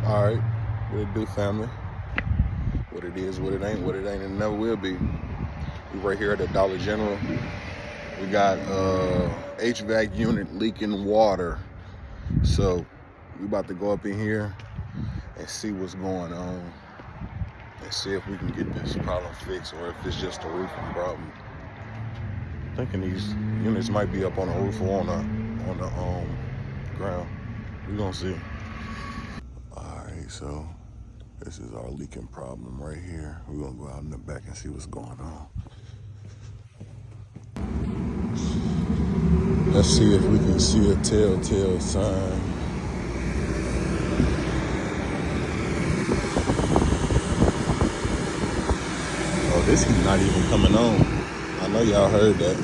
All right, what it do, family? What it is, what it ain't, and it never will be. We right here at the Dollar General. We got HVAC unit leaking water. So we about to go up in here and see what's going on and see if we can get this problem fixed or if it's just a roofing problem. I'm thinking these units might be up on the roof or on the ground. We're gonna see. All right, so this is our leaking problem right here. We're gonna go out in the back and see what's going on. Let's see if we can see a telltale sign. Oh, this heat not even coming on. I know y'all heard that.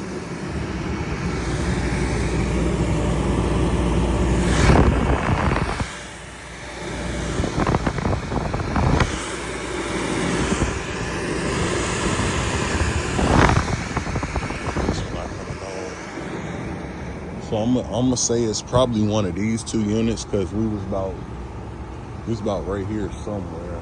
So I'm gonna say it's probably one of these two units because we was about right here somewhere.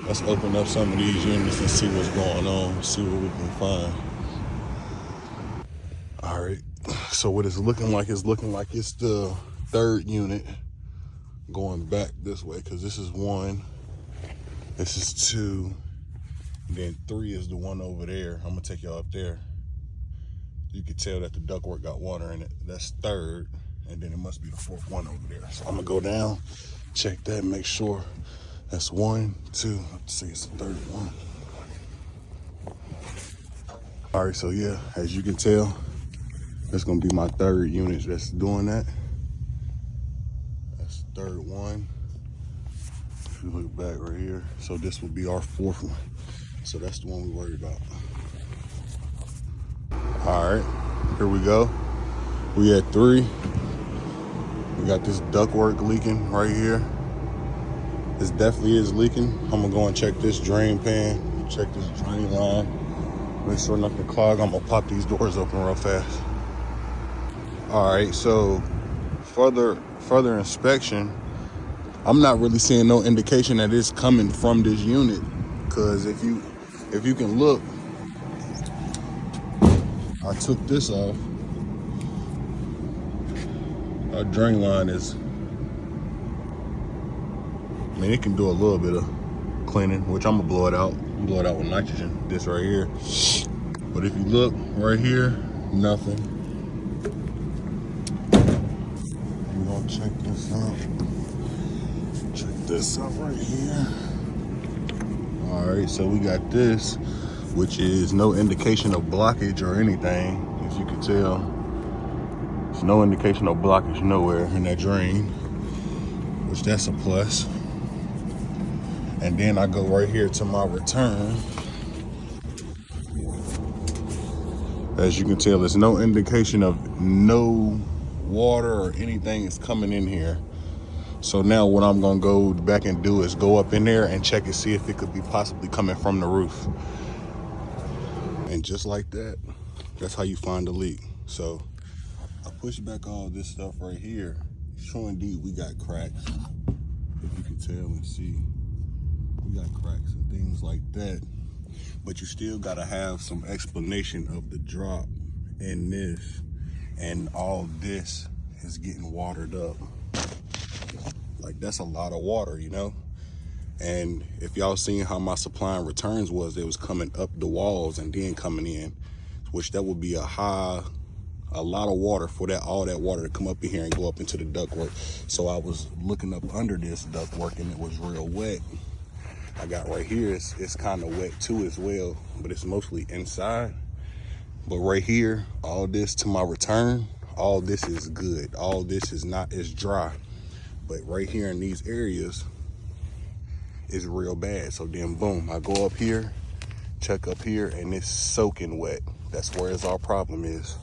Let's open up some of these units and see what's going on, see what we can find. All right, so what it's looking like is it's the third unit going back this way because this is one. This is two, then three is the one over there. I'm gonna take y'all up there. You can tell that the ductwork got water in it. That's third, and then it must be the fourth one over there. So I'm gonna go down, check that, make sure that's one, two. Let's see, it's the third one. All right, so yeah, as you can tell, that's gonna be my third unit that's doing that. That's the third one. If you look back right here, so this will be our fourth one. So that's the one we worried about. All right, here we go. We at 3. We got this ductwork leaking right here. This definitely is leaking. I'm gonna go and check this drain pan, check this drain line, make sure nothing clogged. I'm gonna pop these doors open real fast. All right, so further inspection, I'm not really seeing no indication that it's coming from this unit, because if you can look, I took this off. Our drain line is, I mean, it can do a little bit of cleaning, which I'm gonna blow it out with nitrogen, this right here. But if you look right here, nothing. We're gonna check this out. Check this out right here. All right, so we got this, which is no indication of blockage or anything. As you can tell, there's no indication of blockage nowhere in that drain, which that's a plus. And then I go right here to my return. As you can tell, there's no indication of no water or anything is coming in here. So now what I'm gonna go back and do is go up in there and check and see if it could be possibly coming from the roof. And just like that, that's how you find a leak. So I push back all this stuff right here. Sure indeed, we got cracks. If you can tell and see, we got cracks and things like that. But you still gotta have some explanation of the drop in this, and all this is getting watered up. Like, that's a lot of water, you know? And if y'all seen how my supply and returns was, it was coming up the walls and then coming in, which that would be a lot of water for all that water to come up in here and go up into the ductwork. So I was looking up under this ductwork and it was real wet. I got right here, it's kind of wet too as well, but it's mostly inside. But right here, all this to my return, all this is good. All this is dry. But right here in these areas is real bad. So then boom, I go up here, check up here, and it's soaking wet. That's where our problem is.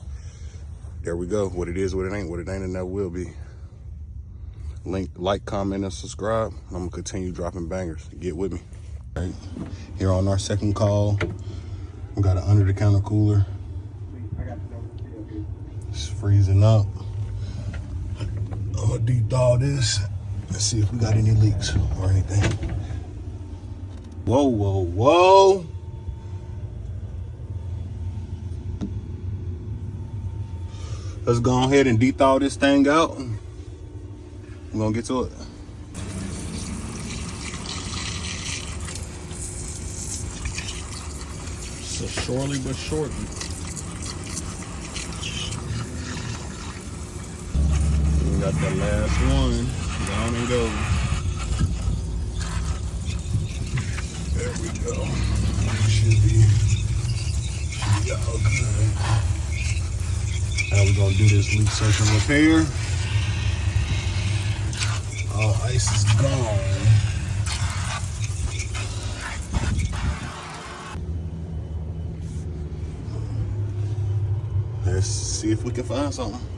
There we go. What it is, what it ain't, and that will be. Like, comment, and subscribe. I'm gonna continue dropping bangers. Get with me. All right, here on our second call, we got an under the counter cooler It's freezing up. I'm gonna de-thaw this. Let's see if we got any leaks or anything. Whoa, whoa, whoa. Let's go ahead and de-thaw this thing out. We're gonna get to it. So surely but shortly. We got the last one. Down and go. There we go. Should be all good. Now we're gonna do this leak search and repair. All ice is gone. Let's see if we can find something.